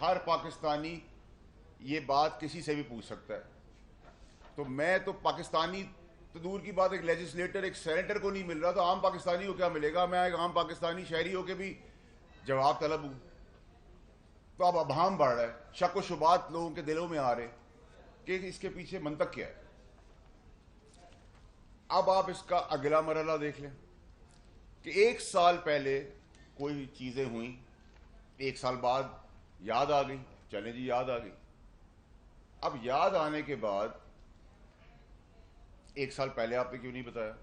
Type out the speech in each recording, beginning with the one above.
ہر پاکستانی یہ بات کسی سے بھی پوچھ سکتا ہے. تو میں تو پاکستانی تو دور کی بات، ایک لیجسلیٹر ایک سینیٹر کو نہیں مل رہا تو عام پاکستانی کو کیا ملے گا؟ میں ایک عام پاکستانی شہری ہو کے بھی جواب طلب ہوں. تو اب ابہام بڑھ رہا ہے، شک و شبہات لوگوں کے دلوں میں آ رہے کہ اس کے پیچھے منطق کیا ہے. اب آپ اس کا اگلا مرحلہ دیکھ لیں کہ 1 سال پہلے کوئی چیزیں ہوئیں، 1 سال بعد یاد آ گئی، چلیں جی یاد آ گئی. اب یاد آنے کے بعد 1 سال پہلے آپ نے کیوں نہیں بتایا؟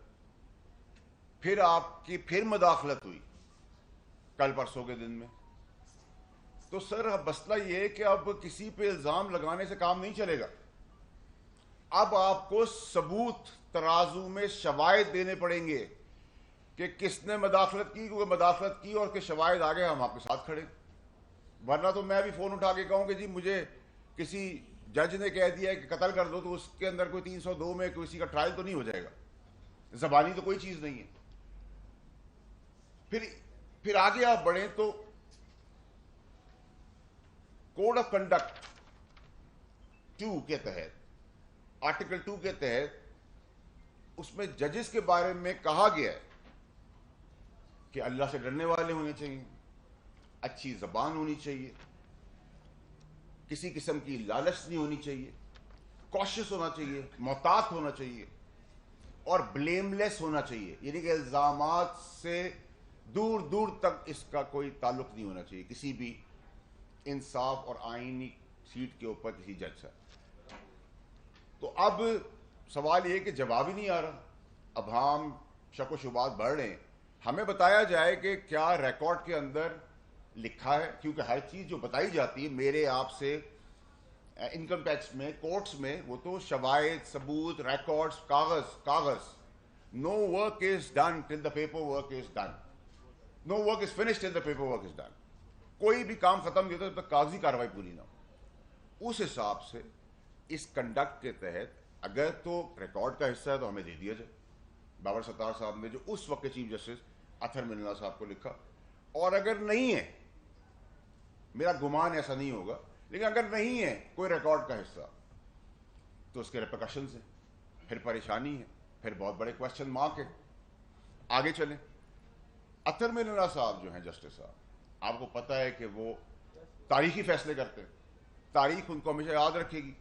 پھر آپ کی پھر مداخلت ہوئی کل پرسوں کے دن میں. تو سر مسئلہ یہ ہے کہ اب کسی پہ الزام لگانے سے کام نہیں چلے گا. اب آپ کو ثبوت ترازو میں شواہد دینے پڑیں گے کہ کس نے مداخلت کی، کیونکہ مداخلت کی اور کہ شواہد آگے ہم آپ کے ساتھ کھڑے. ورنہ تو میں بھی فون اٹھا کے کہوں کہ جی مجھے کسی جج نے کہہ دیا ہے کہ قتل کر دو، تو اس کے اندر کوئی 302 میں کسی کا ٹرائل تو نہیں ہو جائے گا. زبانی تو کوئی چیز نہیں ہے. پھر آگے آپ بڑھیں تو کوڈ آف کنڈکٹ 2 کے تحت، آرٹیکل 2 کے تحت اس میں ججز کے بارے میں کہا گیا ہے کہ اللہ سے ڈرنے والے ہونے چاہیے، اچھی زبان ہونی چاہیے، کسی قسم کی لالچ نہیں ہونی چاہیے، کوشش ہونا چاہیے، محتاط ہونا چاہیے، اور بلیم لیس ہونا چاہیے. یعنی کہ الزامات سے دور دور تک اس کا کوئی تعلق نہیں ہونا چاہیے کسی بھی انصاف اور آئینی سیٹ کے اوپر کسی جج سے. تو اب سوال یہ کہ جواب ہی نہیں آ رہا. اب ہم شک و شبہات بڑھ رہے ہیں. ہمیں بتایا جائے کہ کیا ریکارڈ کے اندر لکھا ہے، کیونکہ ہر چیز جو بتائی جاتی ہے میرے آپ سے انکم ٹیکس میں، کورٹس میں، وہ تو شواہد، ثبوت، ریکارڈز، کاغذ. No work is done till the paper work is done. No work is finished till the paper work is done. کوئی بھی کام ختم نہیں ہوتا جب تک کاغذی کارروائی پوری نہ ہو. اس حساب سے اس کنڈکٹ کے تحت اگر تو ریکارڈ کا حصہ ہے تو ہمیں دے دیا جائے. بابر ستار صاحب نے جو اس وقت کے چیف جسٹس اطہر من اللہ صاحب کو لکھا، اور اگر نہیں ہے، میرا گمان ایسا نہیں ہوگا، لیکن اگر نہیں ہے کوئی ریکارڈ کا حصہ تو اس کے ریپرکشنز ہیں، پھر پریشانی ہے، پھر بہت بڑے کوشچن مارک ہے. آگے چلیں. اطہر من اللہ صاحب جو ہیں جسٹس صاحب، آپ کو پتہ ہے کہ وہ تاریخی فیصلے کرتے ہیں. تاریخ ان کو ہمیشہ یاد رکھے گی.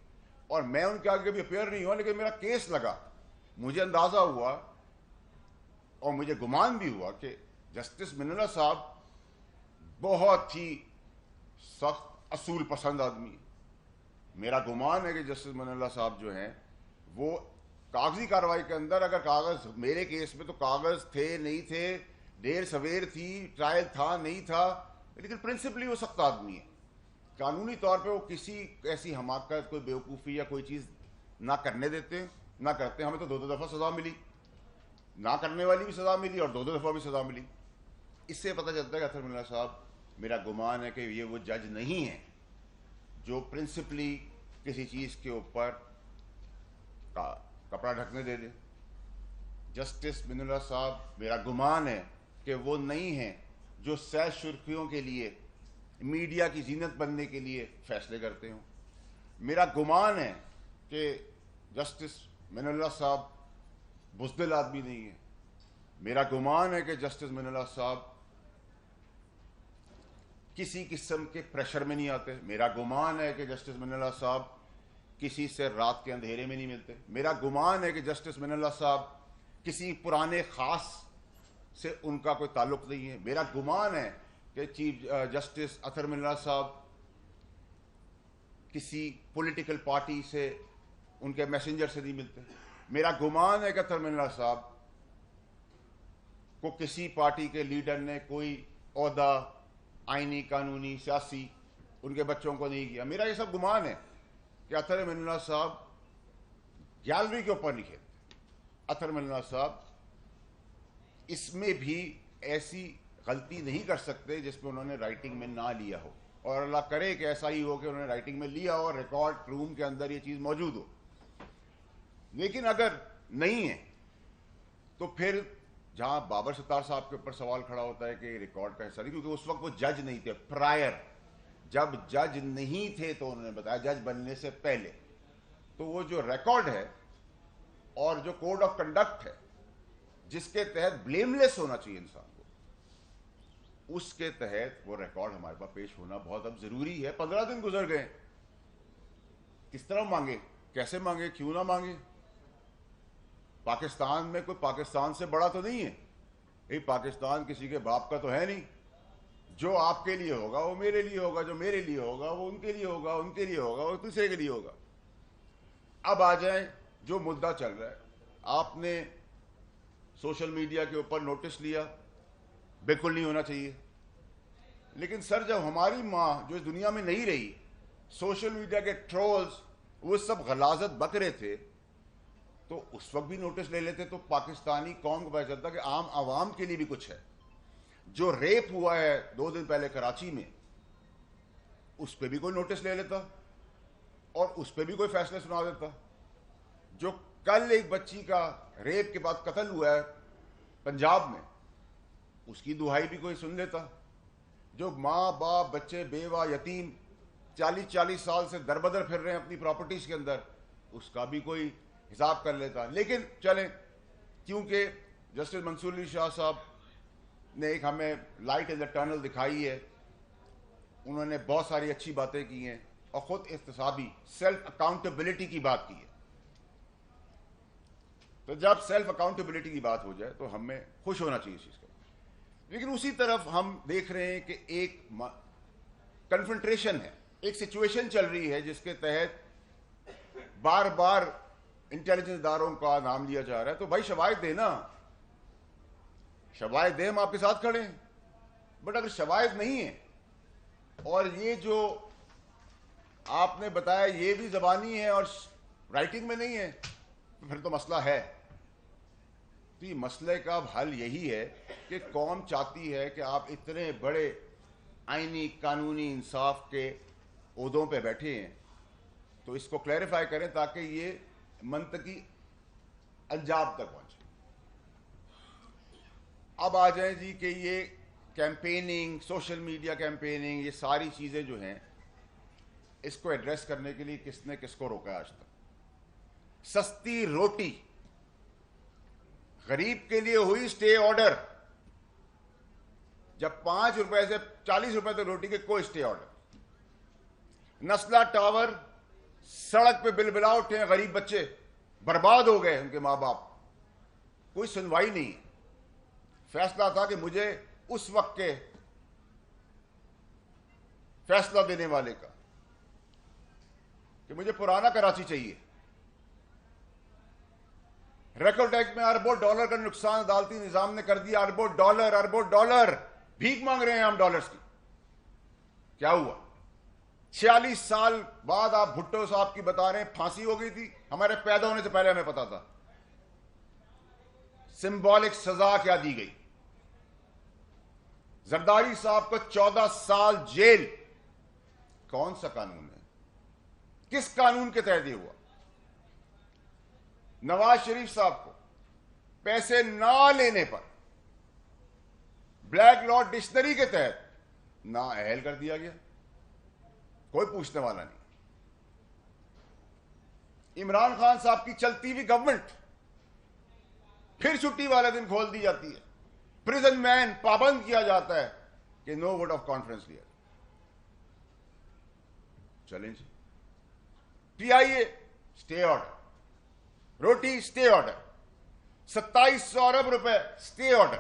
اور میں ان کے آگے کبھی اپیئر نہیں ہوا، لیکن میرا کیس لگا، مجھے اندازہ ہوا اور مجھے گمان بھی ہوا کہ جسٹس من اللہ صاحب بہت ہی سخت اصول پسند آدمی ہے. میرا گمان ہے کہ جسٹس من اللہ صاحب جو ہیں وہ کاغذی کارروائی کے اندر، اگر کاغذ میرے کیس میں تو کاغذ تھے نہیں تھے، دیر سویر تھی، ٹرائل تھا نہیں تھا، لیکن پرنسپلی وہ سخت آدمی ہے. قانونی طور پہ وہ کسی ایسی حماقت، کوئی بیوقوفی یا کوئی چیز نہ کرنے دیتے، نہ کرتے. ہمیں تو 2 دفعہ سزا ملی، نہ کرنے والی بھی سزا ملی اور 2 دفعہ بھی سزا ملی. اس سے پتہ چلتا ہے کہ اطہر من اللہ صاحب، میرا گمان ہے کہ یہ وہ جج نہیں ہیں جو پرنسپلی کسی چیز کے اوپر کپڑا ڈھکنے دے دیں. جسٹس من اللہ صاحب میرا گمان ہے کہ وہ نہیں ہیں جو سیر سرخیوں کے لیے، میڈیا کی زینت بننے کے لیے فیصلے کرتے ہوں. میرا گمان ہے کہ جسٹس من اللہ صاحب بزدل آدمی نہیں ہے. میرا گمان ہے کہ جسٹس من اللہ صاحب کسی قسم کے پریشر میں نہیں آتے. میرا گمان ہے کہ جسٹس من اللہ صاحب کسی سے رات کے اندھیرے میں نہیں ملتے. میرا گمان ہے کہ جسٹس من اللہ صاحب کسی پرانے خاص سے ان کا کوئی تعلق نہیں ہے. میرا گمان ہے کہ چیف جسٹس اطہر من اللہ صاحب کسی پولیٹیکل پارٹی سے، ان کے میسنجر سے نہیں ملتے. میرا گمان ہے کہ اطہر من اللہ صاحب کو کسی پارٹی کے لیڈر نے کوئی عہدہ آئینی، قانونی، سیاسی ان کے بچوں کو نہیں کیا. میرا یہ سب گمان ہے کہ اطہر من اللہ صاحب گیلری کے اوپر نہیں کھیلتے. اطہر من اللہ صاحب اس میں بھی ایسی غلطی نہیں کر سکتے جس میں انہوں نے رائٹنگ میں نہ لیا ہو، اور اللہ کرے کہ ایسا ہی ہو کہ انہوں نے رائٹنگ میں لیا ہو اور ریکارڈ روم کے اندر یہ چیز موجود ہو. لیکن اگر نہیں ہے تو پھر جہاں بابر ستار صاحب کے اوپر سوال کھڑا ہوتا ہے کہ ریکارڈ کا حصہ نہیں، کیونکہ اس وقت وہ جج نہیں تھے، پرائر جب جج نہیں تھے تو انہوں نے بتایا جج بننے سے پہلے. تو وہ جو ریکارڈ ہے اور جو کوڈ آف کنڈکٹ ہے جس کے تحت بلیم لیس ہونا چاہیے انسان کو, اس کے تحت وہ ریکارڈ ہمارے پاس پیش ہونا بہت اب ضروری ہے. 15 دن گزر گئے, کس طرح مانگے, کیسے مانگے, کیوں نہ مانگے؟ پاکستان میں کوئی پاکستان سے بڑا تو نہیں ہے, یہ پاکستان کسی کے باپ کا تو ہے نہیں. جو آپ کے لیے ہوگا وہ میرے لیے ہوگا, جو میرے لیے ہوگا وہ ان کے لیے ہوگا, ان کے لیے ہوگا وہ دوسرے کے لیے ہوگا. اب آ جائیں جو مدعا چل رہا ہے. آپ نے سوشل میڈیا کے اوپر نوٹس لیا, بالکل نہیں ہونا چاہیے. لیکن سر جب ہماری ماں جو اس دنیا میں نہیں رہی, سوشل میڈیا کے ٹرولز وہ سب غلاظت بک رہے تھے, تو اس وقت بھی نوٹس لے لیتے تو پاکستانی قوم کو پتہ چلتا کہ عام عوام کے لیے بھی کچھ ہے. جو ریپ ہوا ہے 2 دن پہلے کراچی میں, اس پہ بھی کوئی نوٹس لے لیتا اور اس پہ بھی کوئی فیصلے سنا دیتا. جو کل ایک بچی کا ریپ کے بعد قتل ہوا ہے پنجاب میں, اس کی دہائی بھی کوئی سن لیتا. جو ماں باپ بچے بیوہ یتیم 40 سال سے دربدر پھر رہے ہیں اپنی پراپرٹیز کے اندر, اس کا بھی کوئی حساب کر لیتا. لیکن چلیں, کیونکہ جسٹس منصور علی شاہ صاحب نے ایک ہمیں لائٹ ان دا ٹنل دکھائی ہے, انہوں نے بہت ساری اچھی باتیں کی ہیں اور خود احتسابی سیلف اکاؤنٹیبلٹی کی بات کی ہے. تو جب سیلف اکاؤنٹیبلٹی کی بات ہو جائے تو ہمیں خوش ہونا چاہیے اس چیز کا. لیکن اسی طرف ہم دیکھ رہے ہیں کہ ایک کنفرنٹریشن ہے, ایک سچویشن چل رہی ہے جس کے تحت بار بار انٹیلیجنس اداروں کا نام لیا جا رہا ہے. تو بھائی شواہد دینا, شواہد دیں, ہم آپ کے ساتھ کھڑے ہیں. بٹ اگر شواہد نہیں ہیں اور یہ جو آپ نے بتایا یہ بھی زبانی ہے اور رائٹنگ میں نہیں ہے, پھر تو مسئلہ ہے. تو یہ مسئلے کا حل یہی ہے کہ قوم چاہتی ہے کہ آپ اتنے بڑے آئینی قانونی انصاف کے عہدوں پہ بیٹھے ہیں, تو اس کو کلیریفائی کریں تاکہ یہ منطقی انجام تک پہنچے. اب آ جائیں جی کہ یہ کیمپیننگ, سوشل میڈیا کیمپیننگ, یہ ساری چیزیں جو ہیں اس کو ایڈریس کرنے کے لیے کس نے کس کو روکا ہے آج تک؟ سستی روٹی غریب کے لیے ہوئی سٹے آرڈر, جب 5 روپے سے 40 روپے تک روٹی کے کوئی سٹے آرڈر. نسلہ ٹاور سڑک پہ بلبلا اٹھے ہیں, غریب بچے برباد ہو گئے, ان کے ماں باپ, کوئی سنوائی نہیں. فیصلہ تھا کہ مجھے اس وقت کے فیصلہ دینے والے کا کہ مجھے پرانا کراچی چاہیے. ریکارڈ ٹیکس میں اربوں ڈالر کا نقصان عدالتی نظام نے کر دیا. اربوں ڈالر بھیک مانگ رہے ہیں ہم ڈالرز کی. کیا ہوا؟ 46 سال بعد آپ بھٹو صاحب کی بتا رہے ہیں پھانسی ہو گئی تھی, ہمارے پیدا ہونے سے پہلے ہمیں پتا تھا. سمبولک سزا کیا دی گئی؟ زرداری صاحب کو 14 سال جیل. کون سا قانون ہے؟ کس قانون کے تحت یہ ہوا؟ نواز شریف صاحب کو پیسے نہ لینے پر بلیک لا ڈکشنری کے تحت نااہل کر دیا گیا, کوئی پوچھنے والا نہیں. عمران خان صاحب کی چلتی ہوئی گورنمنٹ پھر چھٹی والے دن کھول دی جاتی ہے. پریزن مین پابند کیا جاتا ہے کہ نو ووٹ آف کانفیڈنس لیا. چلیں جی, پی آئی اے سٹے آرڈر, روٹی سٹے آرڈر, 2700 ارب روپے سٹے آرڈر.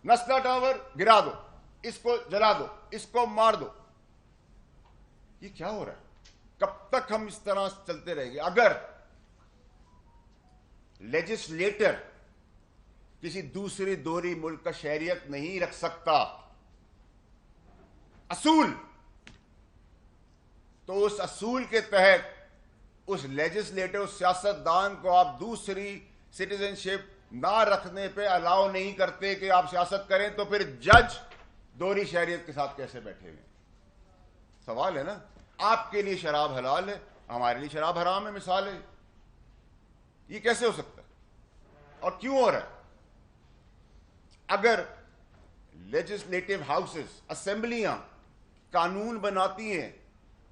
نسلہ ٹاور گرا دو, اس کو جلا دو, اس کو مار دو. یہ کیا ہو رہا ہے؟ کب تک ہم اس طرح چلتے رہیں گے؟ اگر لیجسلیٹر کسی دوسری دوری ملک کا شہریت نہیں رکھ سکتا اصول, تو اس اصول کے تحت اس لیجسلیٹر, اس سیاستدان کو آپ دوسری سٹیزن شپ نہ رکھنے پہ الاؤ نہیں کرتے کہ آپ سیاست کریں, تو پھر جج دوہری شہریت کے ساتھ کیسے بیٹھے ہوئے؟ سوال ہے نا. آپ کے لیے شراب حلال ہے, ہمارے لیے شراب حرام ہے. مثال ہے, یہ کیسے ہو سکتا ہے اور کیوں ہو رہا ہے؟ اگر لیجسلیٹو ہاؤسز, اسمبلیاں قانون بناتی ہیں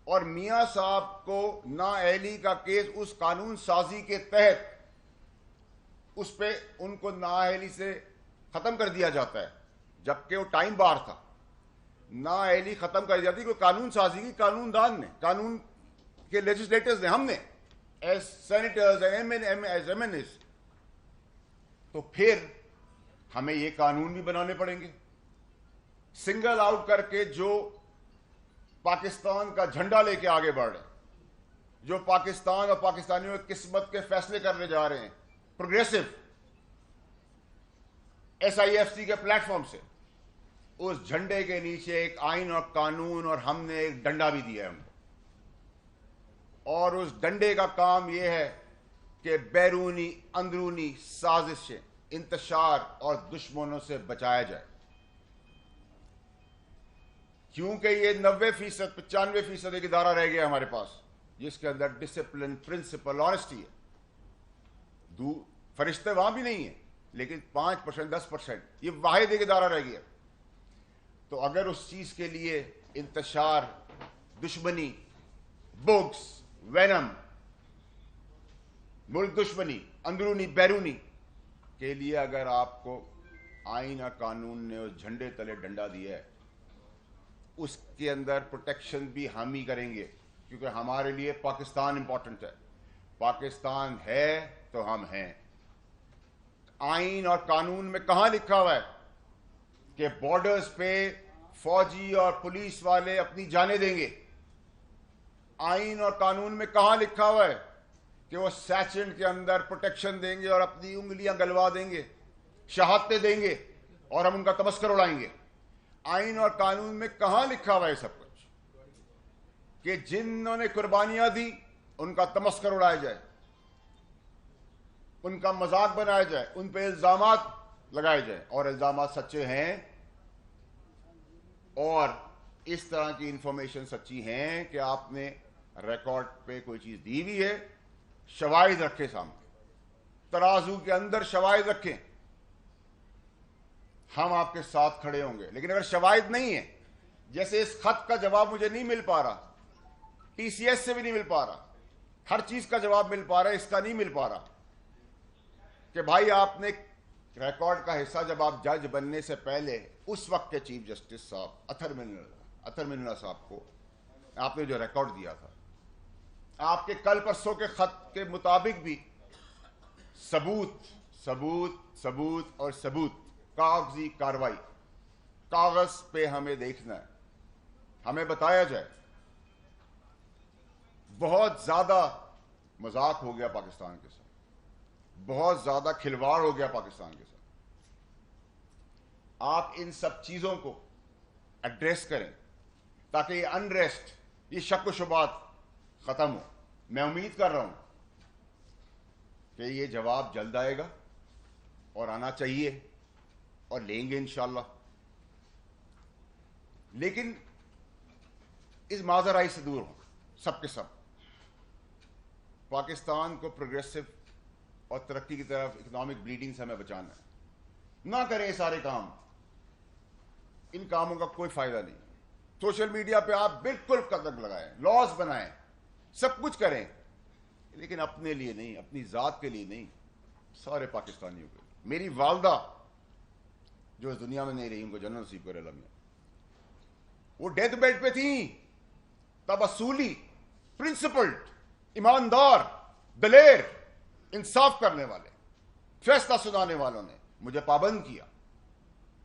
اور میاں صاحب کو نااہلی کا کیس اس قانون سازی کے تحت اس پہ ان کو نااہلی سے ختم کر دیا جاتا ہے، جبکہ وہ ٹائم بار تھا. نااہلی ختم کر دی جاتی کوئی قانون سازی کی قانون دان نے، قانون کے لیجسلیٹرز نے، ہم نے as senators as MNAs. تو پھر ہمیں یہ قانون بھی بنانے پڑیں گے. سنگل آؤٹ کر کے جو پاکستان کا جھنڈا لے کے آگے بڑھ رہے ہیں، جو پاکستان اور پاکستانیوں کی قسمت کے فیصلے کرنے جا رہے ہیں progressive S I F C کے پلیٹ فارم سے، اس جھنڈے کے نیچے ایک آئین اور قانون اور ہم نے ایک ڈنڈا بھی دیا ہے ہم کو، اور اس ڈنڈے کا کام یہ ہے کہ بیرونی اندرونی سازشیں، انتشار اور دشمنوں سے بچایا جائے. کیونکہ یہ 90%، 95% ایک ادارہ رہ گیا ہمارے پاس جس کے اندر ڈسپلن، پرنسپل، آنیسٹی ہے. فرشتے وہاں بھی نہیں ہیں، لیکن 5%، 10% یہ واحد ایک ادارہ رہ گیا. تو اگر اس چیز کے لیے انتشار، دشمنی، بغض، وینم، ملک دشمنی، اندرونی بیرونی کے لیے اگر آپ کو آئین اور قانون نے اس جھنڈے تلے ڈنڈا دیا ہے، اس کے اندر پروٹیکشن بھی ہم ہی کریں گے، کیونکہ ہمارے لیے پاکستان امپورٹنٹ ہے. پاکستان ہے تو ہم ہیں. آئین اور قانون میں کہاں لکھا ہوا ہے کہ بارڈرز پہ فوجی اور پولیس والے اپنی جانیں دیں گے؟ آئین اور قانون میں کہاں لکھا ہوا ہے کہ وہ سیچنڈ کے اندر پروٹیکشن دیں گے اور اپنی انگلیاں گلوا دیں گے، شہادتیں دیں گے اور ہم ان کا تمسخر اڑائیں گے؟ آئین اور قانون میں کہاں لکھا ہوا ہے سب کچھ کہ جنہوں نے قربانیاں دی ان کا تمسخر اڑایا جائے، ان کا مذاق بنایا جائے، ان پہ الزامات لگائے جائیں، اور الزامات سچے ہیں اور اس طرح کی انفارمیشن سچی ہیں کہ آپ نے ریکارڈ پہ کوئی چیز دی ہوئی ہے، شواہد رکھے سامنے، ترازو کے اندر شواہد رکھیں، ہم آپ کے ساتھ کھڑے ہوں گے. لیکن اگر شواہد نہیں ہیں، جیسے اس خط کا جواب مجھے نہیں مل پا رہا، ٹی سی ایس سے بھی نہیں مل پا رہا، ہر چیز کا جواب مل پا رہا ہے، اس کا نہیں مل پا رہا کہ بھائی آپ نے ریکارڈ کا حصہ جب آپ جج بننے سے پہلے اس وقت کے چیف جسٹس صاحب اطہر من اللہ صاحب کو آپ نے جو ریکارڈ دیا تھا، آپ کے کل پرسوں کے خط کے مطابق بھی ثبوت ثبوت ثبوت اور ثبوت، کاغذی کاروائی، کاغذ پہ ہمیں دیکھنا ہے، ہمیں بتایا جائے. بہت زیادہ مذاق ہو گیا پاکستان کے ساتھ، بہت زیادہ کھلواڑ ہو گیا پاکستان کے ساتھ. آپ ان سب چیزوں کو ایڈریس کریں تاکہ یہ انریسٹ، یہ شک و شبہات ختم ہو. میں امید کر رہا ہوں کہ یہ جواب جلد آئے گا اور آنا چاہیے اور لیں گے انشاءاللہ. لیکن اس ماجرائی سے دور ہوں سب کے سب. پاکستان کو پروگریسو اور ترقی کی طرف اکنامک بلیڈنگ سے ہمیں بچانا ہے. نہ کریں یہ سارے کام، ان کاموں کا کوئی فائدہ نہیں. سوشل میڈیا پہ آپ بالکل قدم لگائیں، لاز بنائیں، سب کچھ کریں، لیکن اپنے لیے نہیں، اپنی ذات کے لیے نہیں، سارے پاکستانیوں کے. میری والدہ جو اس دنیا میں نہیں رہی، ان کو جنت نصیب کرے اللہ میاں، وہ ڈیتھ بیڈ پہ تھیں تب اصولی، پرنسپلڈ، ایماندار، دلیر، انصاف کرنے والے، فیصلہ سنانے والوں نے مجھے پابند کیا،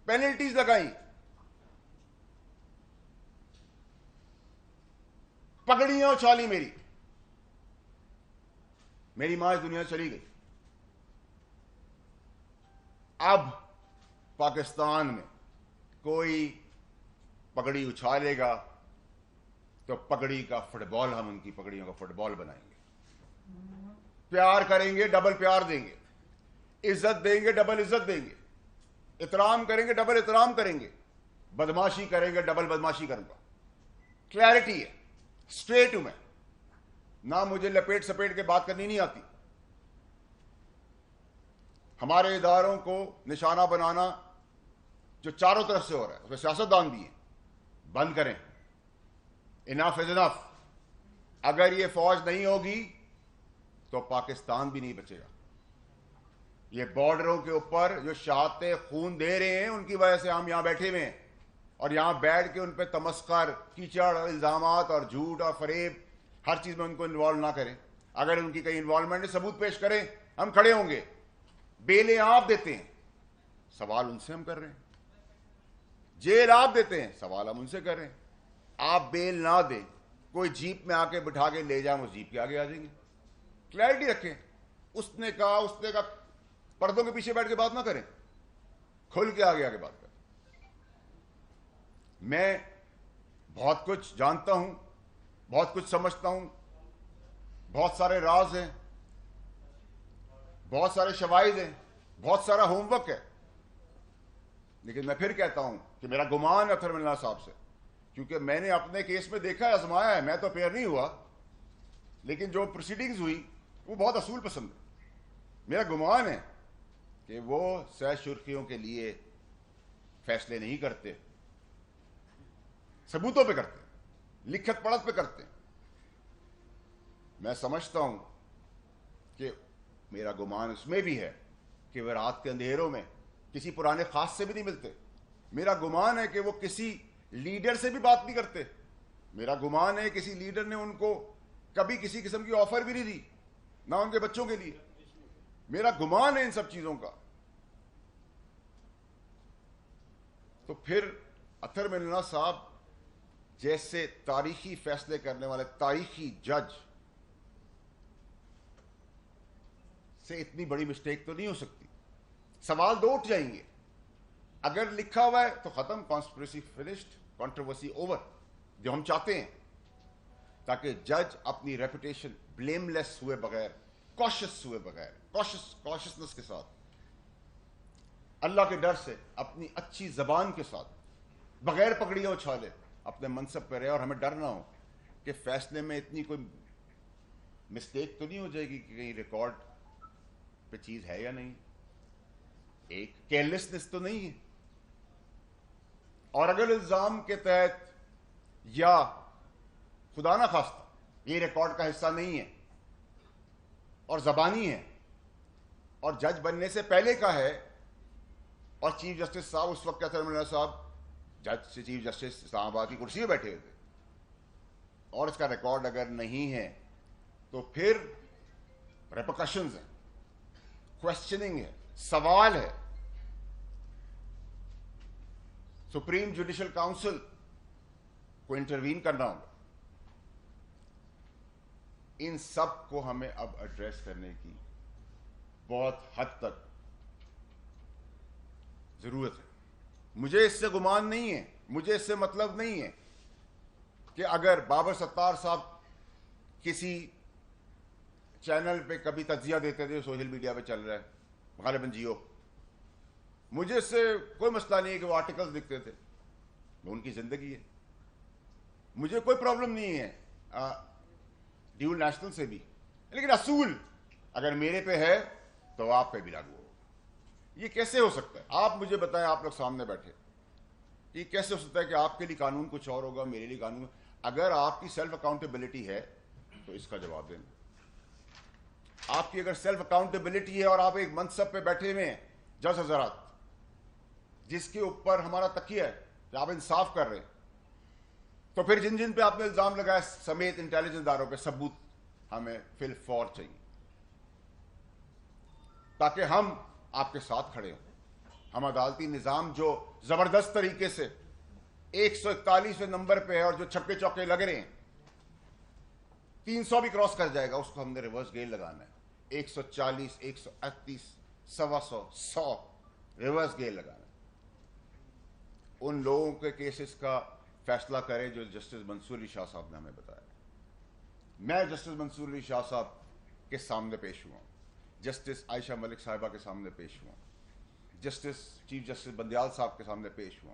پینلٹیز لگائیں، پگڑیاں اچھالی. میری ماں اس دنیا سے چلی گئی. اب پاکستان میں کوئی پگڑی اچھالے گا تو پگڑی کا فٹ بال، ہم ان کی پگڑیوں کا فٹ بال بنائیں گے. پیار کریں گے، ڈبل پیار دیں گے، عزت دیں گے، ڈبل عزت دیں گے، احترام کریں گے، ڈبل احترام کریں گے، بدماشی کریں گے، ڈبل بدماشی کروں گا. کلیئرٹی ہے، اسٹریٹ ہوں میں، نہ مجھے لپیٹ سپیٹ کے بات کرنی نہیں آتی. ہمارے اداروں کو نشانہ بنانا جو چاروں طرف سے ہو رہا ہے، اس میں سیاستدان بھی ہیں، بند کریں. انف از انف. اگر یہ فوج نہیں ہوگی تو پاکستان بھی نہیں بچے گا. یہ بارڈروں کے اوپر جو شہادتیں خون دے رہے ہیں ان کی وجہ سے ہم یہاں بیٹھے ہوئے ہیں, اور یہاں بیٹھ کے ان پہ تمسخر, کیچڑ, الزامات اور جھوٹ اور فریب ہر چیز میں ان کو انوالو نہ کریں. اگر ان کی کہیں انوالومنٹ ہے ثبوت پیش کریں, ہم کھڑے ہوں گے. بیلیں آپ دیتے ہیں, سوال ان سے ہم کر رہے ہیں. جیل آپ دیتے ہیں, سوال ہم ان سے کر رہے ہیں. آپ بیل نہ دیں, کوئی جیپ میں آ کے بٹھا کے لے جائیں, وہ جیپ کے آگے آ جائیں گے. کلیئرٹی رکھیں. اس نے کہا, پردوں کے پیچھے بیٹھ کے بات نہ کریں, کھل کے آگے آگے بات کریں. میں بہت کچھ جانتا ہوں, بہت کچھ سمجھتا ہوں, بہت سارے راز ہیں, بہت سارے شواہد ہیں, بہت سارا ہوم ورک ہے. لیکن میں پھر کہتا ہوں کہ میرا گمان ہے اطہر من اللہ صاحب سے, کیونکہ میں نے اپنے کیس میں دیکھا ہے, آزمایا ہے. میں تو اپیئر نہیں ہوا, لیکن جو پروسیڈنگز ہوئی وہ بہت اصول پسند ہے. میرا گمان ہے کہ وہ سہ شرخیوں کے لیے فیصلے نہیں کرتے, ثبوتوں پہ کرتے, لکھت پڑھت پہ کرتے. میں سمجھتا ہوں کہ میرا گمان اس میں بھی ہے کہ وہ رات کے اندھیروں میں کسی پرانے خاص سے بھی نہیں ملتے. میرا گمان ہے کہ وہ کسی لیڈر سے بھی بات نہیں کرتے. میرا گمان ہے کسی لیڈر نے ان کو کبھی کسی قسم کی آفر بھی نہیں دی, نہ ان کے بچوں کے لیے. میرا گمان ہے ان سب چیزوں کا. تو پھر اطہر من اللہ صاحب جیسے تاریخی فیصلے کرنے والے تاریخی جج سے اتنی بڑی مسٹیک تو نہیں ہو سکتی. سوال دو اٹھ جائیں گے. اگر لکھا ہوا ہے تو ختم, کانسپریسی فنشڈ, کنٹروورسی اوور, جو ہم چاہتے ہیں, تاکہ جج اپنی ریپوٹیشن بلیم لیس ہوئے بغیر, کوشس ہوئے بغیر, کوشسنس کے ساتھ, اللہ کے ڈر سے, اپنی اچھی زبان کے ساتھ, بغیر پگڑیاں اچھالے اپنے منصب پہ رہے, اور ہمیں ڈر نہ ہو کہ فیصلے میں اتنی کوئی مسٹیک تو نہیں ہو جائے گی کہ کہیں ریکارڈ پہ چیز ہے یا نہیں, ایک کیئرلیسنس تو نہیں ہے. اور اگر الزام کے تحت یا خدا نہ خواستہ یہ ریکارڈ کا حصہ نہیں ہے اور زبانی ہے اور جج بننے سے پہلے کا ہے, اور چیف جسٹس صاحب اس وقت اطہر من اللہ صاحب جج سے چیف جسٹس اسلام آباد کی کرسی پہ بیٹھے ہوئے تھے, اور اس کا ریکارڈ اگر نہیں ہے تو پھر ریپرکشنز ہیں, کوشچننگ ہے, سوال ہے. سپریم جوڈیشل کاؤنسل کو انٹروین کرنا ہوگا. ان سب کو ہمیں اب ایڈریس کرنے کی بہت حد تک ضرورت ہے. مجھے اس سے گمان نہیں ہے, مجھے اس سے مطلب نہیں ہے کہ اگر بابر ستار صاحب کسی چینل پہ کبھی تجزیہ دیتے تھے, سوشل میڈیا پہ چل رہا ہے غالباً جیو, مجھے اس سے کوئی مسئلہ نہیں ہے کہ وہ آرٹیکلز لکھتے تھے, وہ ان کی زندگی ہے, مجھے کوئی پرابلم نہیں ہے ڈیول نیشنل سے بھی. لیکن اصول اگر میرے پہ ہے تو آپ پہ بھی لاگو ہوگا. یہ کیسے ہو سکتا ہے؟ آپ مجھے بتائیں, آپ لوگ سامنے بیٹھے, یہ کیسے ہو سکتا ہے کہ آپ کے لیے قانون کچھ اور ہوگا, میرے لیے قانون؟ اگر آپ کی سیلف اکاؤنٹیبلٹی ہے تو اس کا جواب دیں. آپ کی اگر سیلف اکاؤنٹیبلٹی ہے اور آپ ایک منصب پہ بیٹھے ہوئے ہیں جج حضرات, جس کے اوپر ہمارا تکیہ ہے کہ آپ انصاف کر رہے ہیں, تو پھر جن جن پہ آپ نے الزام لگایا سمیت انٹیلیجنس اداروں پہ ثبوت ہمیں فی الفور چاہیے, تاکہ ہم آپ کے ساتھ کھڑے ہوں. ہم عدالتی نظام جو زبردست طریقے سے 141ویں نمبر پہ ہے اور جو چھکے چوکے لگ رہے ہیں, 300 بھی کراس کر جائے گا, اس کو ہم نے ریورس گیئر لگانا ہے. 140, 138, 125, 100 ریورس گیئر لگانا ہے. ان لوگوں کے کیسز کا فیصلہ کرے جو جسٹس منصور علی شاہ صاحب نے ہمیں بتایا. میں جسٹس منصور علی شاہ صاحب کے سامنے پیش ہوا, جسٹس عائشہ ملک صاحبہ کے سامنے پیش ہوا, جسٹس چیف جسٹس بندیال صاحب کے سامنے پیش ہوا.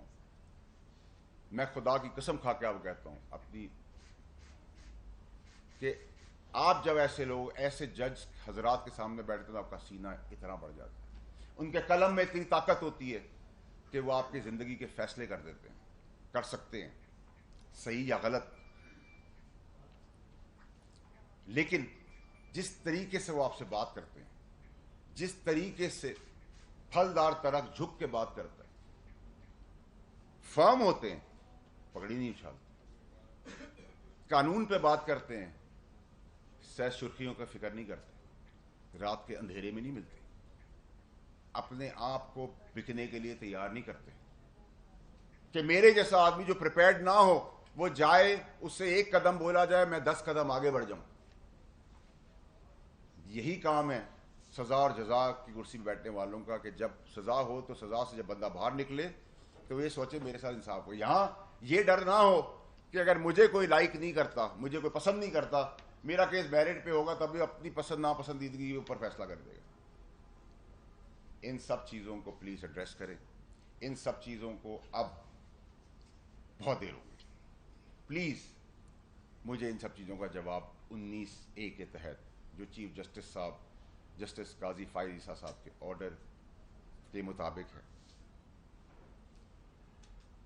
میں خدا کی قسم کھا کے آپ کو کہتا ہوں اپنی, کہ آپ جب ایسے لوگ, ایسے جج حضرات کے سامنے بیٹھتے ہیں تو آپ کا سینہ اتنا بڑھ جاتا ہے. ان کے قلم میں اتنی طاقت ہوتی ہے کہ وہ آپ کی زندگی کے فیصلے کر دیتے ہیں, کر سکتے ہیں, صحیح یا غلط. لیکن جس طریقے سے وہ آپ سے بات کرتے ہیں, جس طریقے سے پھلدار ترک جھک کے بات کرتا ہے, فرم ہوتے ہیں, پگڑی نہیں اچھالتے, قانون پہ بات کرتے ہیں, سہ سرخیوں کا فکر نہیں کرتے, رات کے اندھیرے میں نہیں ملتے, اپنے آپ کو بکنے کے لیے تیار نہیں کرتے کہ میرے جیسا آدمی جو پریپیئرڈ نہ ہو وہ جائے, اس سے ایک قدم بولا جائے میں 10 قدم آگے بڑھ جاؤں. یہی کام ہے سزا اور جزا کی کرسی پہ بیٹھنے والوں کا, کہ جب سزا ہو تو سزا سے جب بندہ باہر نکلے تو یہ سوچے میرے ساتھ انصاف ہو. یہاں یہ ڈر نہ ہو کہ اگر مجھے کوئی لائک نہیں کرتا, مجھے کوئی پسند نہیں کرتا, میرا کیس میرٹ پہ ہوگا تب بھی اپنی پسند ناپسندیدگی کے اوپر فیصلہ کر دے گا. ان سب چیزوں کو پلیز ایڈریس کریں. ان سب چیزوں کو اب بہت دیر ہو گئی, پلیز مجھے ان سب چیزوں کا جواب 19A کے تحت جو چیف جسٹس صاحب, جسٹس قاضی فائز عیسیٰ صاحب کے آرڈر کے مطابق ہے.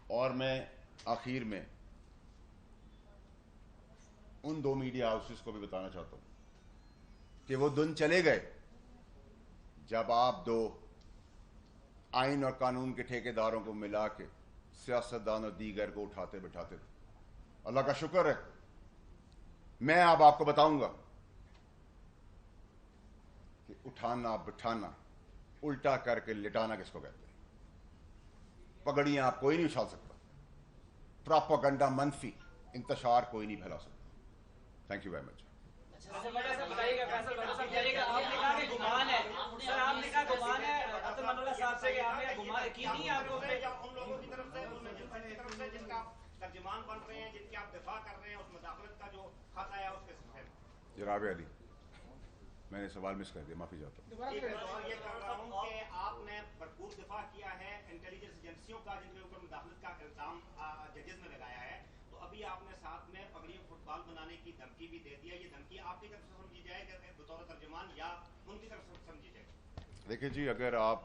اور میں آخر میں ان 2 میڈیا ہاؤسز کو بھی بتانا چاہتا ہوں کہ وہ دن چلے گئے جب آپ 2 آئین اور قانون کے ٹھیکیداروں کو ملا کے سیاستدان اور دیگر کو اٹھاتے بٹھاتے تھے. اللہ کا شکر ہے میں اب آپ کو بتاؤں گا کہ اٹھانا بٹھانا الٹا کر کے لٹانا کس کو کہتے ہیں. پگڑیاں آپ کوئی نہیں اچھال سکتا, پراپاگنڈا منفی انتشار کوئی نہیں پھیلا سکتا. Thank you very much. جناب علی, میں نے سوال مس کر دیا, معافی چاہتا ہوں. یہ کر رہا ہوں کہ آپ نے بھرپور دفاع کیا ہے انٹیلیجنس ایجنسیوں کا جن کے اوپر مداخلت کا الزام ججز نے لگایا ہے, تو ابھی آپ نے ساتھ میں پگڑیوں فٹ بال بنانے کی دھمکی بھی دے دیا. یہ دھمکی آپ کی طرف سے سمجھی جائے کہ بطور ترجمان یا ان کی طرف سے سمجھی جائے؟ دیکھیں جی, اگر آپ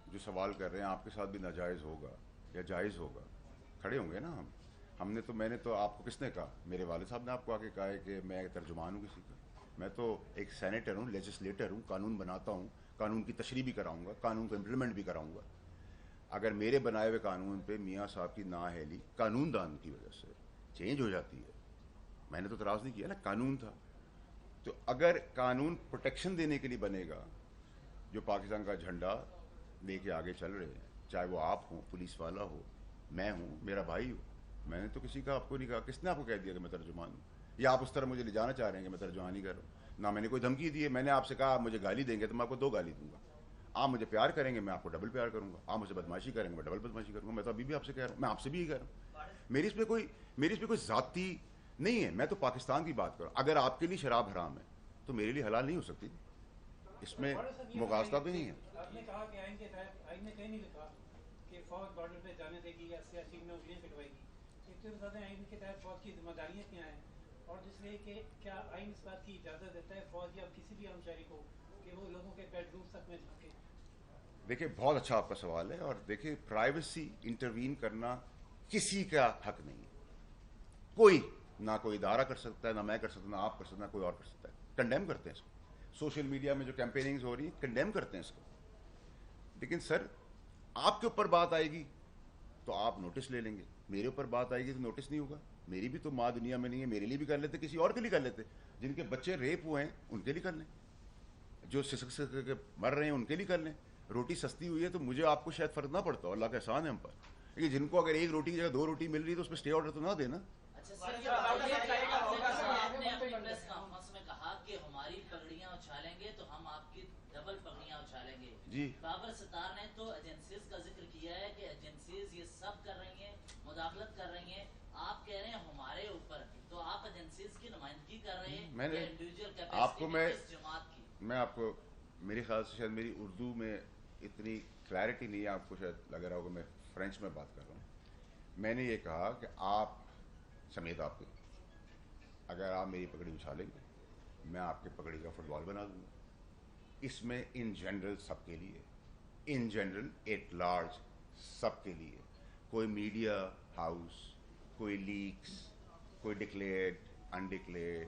جو سوال کر رہے ہیں آپ کے ساتھ بھی ناجائز ہوگا یا جائز ہوگا, کھڑے ہوں گے نا ہم نے تو, میں نے تو آپ کو کس نے کہا؟ میرے والد صاحب نے آپ کو آ کے کہا ہے کہ میں ترجمان ہوں کسی کا. میں تو ایک سینیٹر ہوں, لیجسلیٹر ہوں, قانون بناتا ہوں, قانون کی تشریح بھی کراؤں گا, قانون کو امپلیمنٹ بھی کراؤں گا. اگر میرے بنائے ہوئے قانون پہ میاں صاحب کی نااہلی قانون دان کی وجہ سے چینج ہو جاتی ہے, میں نے تو اعتراض نہیں کیا نا, قانون تھا. تو اگر قانون پروٹیکشن دینے کے لیے بنے گا, جو پاکستان کا جھنڈا لے کے آگے چل رہے ہیں, چاہے وہ آپ ہوں, پولیس والا ہو, میں ہوں, میرا بھائی ہو, میں نے تو کسی کا آپ کو نہیں کہا. کس نے آپ کو کہہ دیا کہ میں ترجمان ہوں, یا آپ اس طرح مجھے لے جانا چاہ رہے ہیں کہ میں ترجمانی کر رہا ہوں؟ نہ میں نے کوئی دھمکی دی ہے. میں نے آپ سے کہا آپ مجھے گالی دیں گے تو میں آپ کو 2 گالی دوں گا. آپ مجھے پیار کریں گے میں آپ کو ڈبل پیار کروں گا. آپ مجھے بدماشی کریں گے میں ڈبل بدماشی کروں گا. میں تو ابھی بھی آپ سے کہہ رہا ہوں, میں آپ سے بھی یہی کہہ رہا ہوں. میری اس پہ کوئی ذاتی نہیں ہے. میں تو پاکستان کی بات کر رہا ہوں. اگر آپ کے لیے شراب حرام ہے تو میرے لیے حلال نہیں ہو سکتی. اس میں مغازلہ بھی نہیں ہے. آپ نے کہا کہ آئین کے تحت آئین نے کہیں نہیں لکھا کہ فوج بارڈر پہ جانے دے گی یا سیاسی نوکریاں کٹوائے گی. ایک تو بتا دیں آئین کے تحت فوج کی ذمہ داریاں کیا ہیں, اور دوسرے کہ کیا آئین اس بات کی اجازت دیتا ہے فوج یا کسی بھی ہم شہری کو کہ وہ لوگوں کے بیڈ روم تک میں جھانکے؟ دیکھیں بہت اچھا آپ کا سوال ہے, اور دیکھیں پرائیویسی انٹروین کرنا کسی کا حق نہیں ہے. کوئی نہ کوئی ادارہ کر سکتا ہے, نہ میں کر سکتا ہوں, نہ آپ کر سکتے ہیں, نہ کوئی اور کر سکتا ہے. کنڈیم کرتے ہیں اس کو. سوشل میڈیا میں جو کیمپیننگز ہو رہی ہیں کنڈیم کرتے ہیں اس کو. لیکن سر آپ کے اوپر بات آئے گی تو آپ نوٹس لے لیں گے, میرے اوپر بات آئے گی تو نوٹس نہیں ہوگا. میری بھی تو ماں دنیا میں نہیں ہے, میرے لیے بھی کر لیتے, کسی اور کے لیے کر لیتے. جن کے بچے ریپ ہوئے ہیں ان کے لیے کر لیں, جو سسک کے مر رہے ہیں ان کے لیے کر لیں. روٹی سستی ہوئی ہے تو مجھے آپ کو شاید فرق نہ پڑتا ہو, اللہ کا احسان ہے ہم پر. لیکن جن کو اگر 1 روٹی کی جگہ 2 روٹی مل رہی ہے تو اس پہ اسٹے آرڈر تو نہ دینا. ہماری پگڑیاں اچھالیں گے تو ہم آپ کی ڈبل پگڑیاں اچھالیں گے. جی بابر ستار نے تو ایجنسیز کا ذکر کیا ہے کہ ایجنسیز یہ سب کر رہی ہیں, مداخلت کر رہی ہیں. آپ کہہ رہے ہیں ہمارے اوپر, تو آپ ایجنسیز کی نمائندگی کر رہے ہیں. میں نے انڈیویجول آپ کو جماعت کی میں آپ کو میرے خیال سے شاید میری اردو میں اتنی کلیئرٹی نہیں ہے, آپ کو شاید لگ رہا ہوگا میں فرینچ میں بات کر رہا ہوں. میں نے یہ کہا کہ آپ سمیت آپ کے اگر آپ میری پگڑی اچھالیں گے میں آپ کے پگڑی کا فٹ بال بنا دوں گا. اس میں ان جنرل سب کے لیے, ان جنرل ایٹ لارج سب کے لیے, کوئی میڈیا ہاؤس, کوئی لیکس, کوئی ڈکلیئرڈ انڈکلیئرڈ,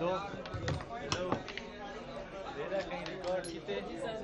2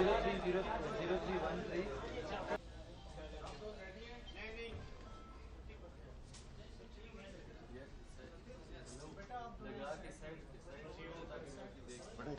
030313